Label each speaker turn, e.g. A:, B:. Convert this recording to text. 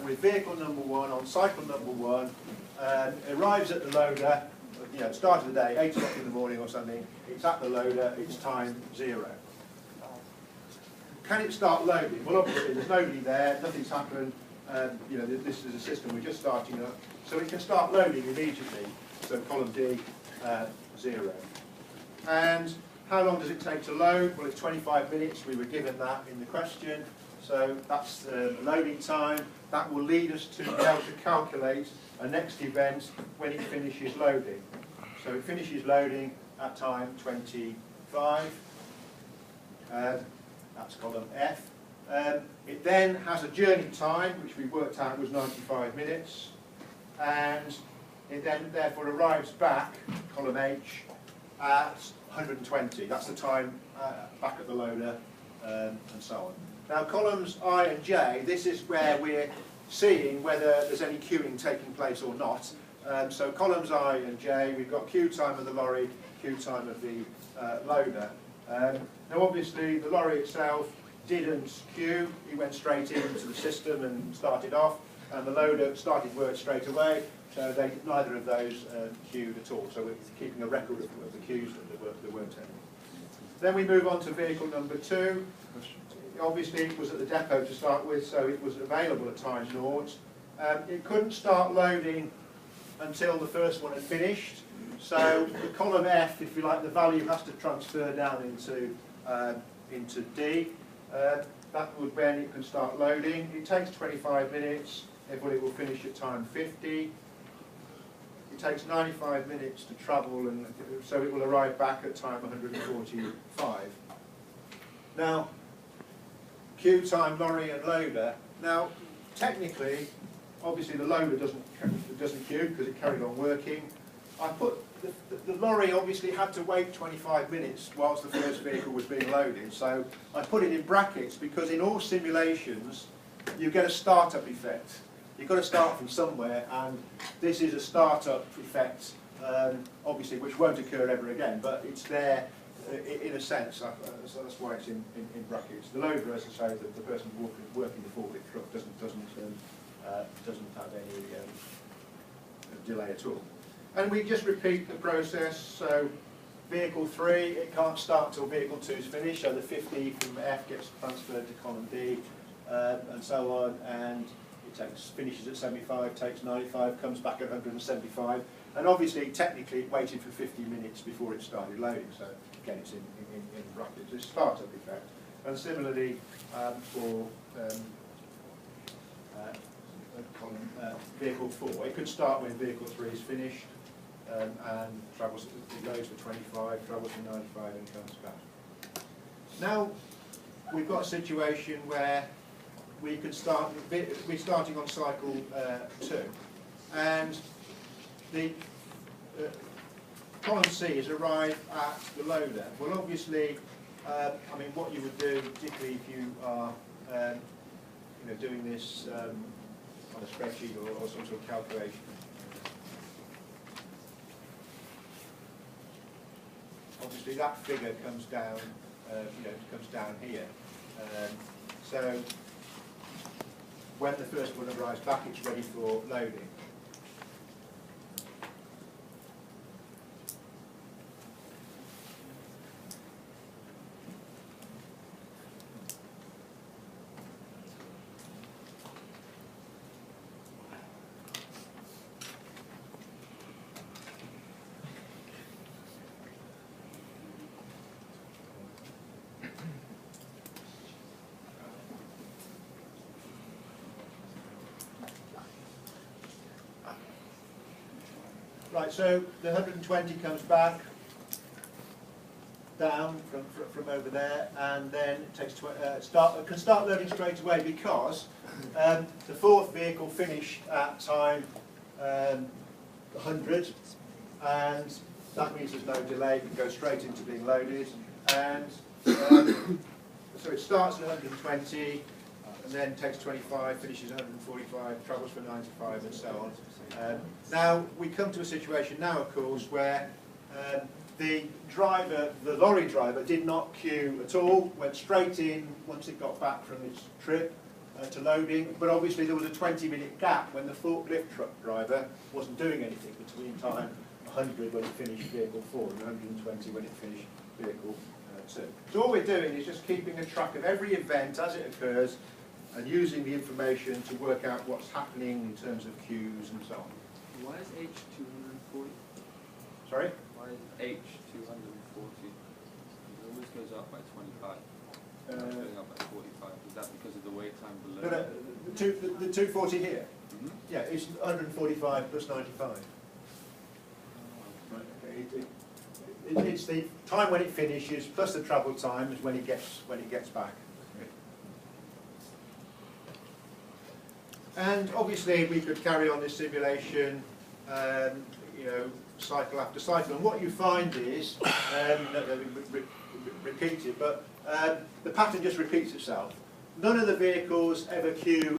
A: with vehicle number 1 on cycle number 1, arrives at the loader, start of the day, 8 o'clock in the morning or something, it's at the loader, it's time 0. Can it start loading? Well, obviously there's nobody there, nothing's happened, this is a system we're just starting up, so it can start loading immediately, so column D, 0. And how long does it take to load? Well, it's 25 minutes, we were given that in the question, so that's the loading time. That will lead us to be able to calculate a next event when it finishes loading. So it finishes loading at time 25, that's column F. It then has a journey time, which we worked out was 95 minutes, and it then therefore arrives back, column H, at 120. That's the time back at the loader, and so on. Now columns I and J, this is where we're seeing whether there's any queuing taking place or not. So columns I and J, we've got queue time of the lorry, queue time of the loader. Now obviously the lorry itself didn't queue, it went straight into the system and started off, and the loader started work straight away, so neither of those queued at all. So we're keeping a record of the queues that there weren't any. Then we move on to vehicle number 2. Obviously it was at the depot to start with, so it was available at time 0. It couldn't start loading until the first one had finished, so the column F, if you like, the value has to transfer down into D. That would when it can start loading. It takes 25 minutes, therefore it will finish at time 50. It takes 95 minutes to travel, and so it will arrive back at time 145. Now, queue time, lorry and loader. Now, technically, obviously the loader doesn't queue because it carried on working. I put the lorry obviously had to wait 25 minutes whilst the first vehicle was being loaded, so I put it in brackets because in all simulations you get a start-up effect. You've got to start from somewhere, and this is a start-up effect, obviously, which won't occur ever again, but it's there in a sense, so that's why it's in brackets. The loader, as I say, the person working the forklift truck doesn't have any delay at all. And we just repeat the process. So vehicle 3, it can't start until vehicle 2 is finished. So the 50 from F gets transferred to column D, and so on. And it finishes at 75, takes 95, comes back at 175. And obviously, technically, it waited for 50 minutes before it started loading. So again, it's in brackets. It's a startup effect. And similarly for vehicle 4, it could start when vehicle 3 is finished. And travels, it goes for 25, travels for 95 and comes back. Now we've got a situation where we could start, we're starting on cycle 2, and the column C is arrived at the loader. Well, obviously, I mean, what you would do, particularly if you are doing this on a spreadsheet or some sort of calculation. Obviously, that figure comes down, comes down here. So when the first one arrives back, it's ready for loading. Right, so the 120 comes back down from over there, and then it takes can start loading straight away because the 4th vehicle finished at time 100, and that means there's no delay. It can go straight into being loaded, and so it starts at 120. And then takes 25, finishes 145, travels for 95, and so on. Now we come to a situation now, of course, where the lorry driver, did not queue at all. Went straight in once it got back from its trip. to loading, but obviously there was a 20-minute gap when the forklift truck driver wasn't doing anything between time 100 when it finished vehicle 4 and 120 when it finished vehicle 2. So all we're doing is just keeping a track of every event as it occurs and using the information to work out what's happening in terms of queues and so on.
B: Why is H 240?
A: Sorry?
B: Why is H 240? It always goes up by 25. It's going up by 45. Is that because of the wait time below?
A: No, the 240 here?
B: Mm-hmm.
A: Yeah, it's 145 plus 95. Right, okay. It's the time when it finishes plus the travel time is when it gets back. And obviously we could carry on this simulation, you know, cycle after cycle. And what you find is, repeated, but the pattern just repeats itself. None of the vehicles ever queue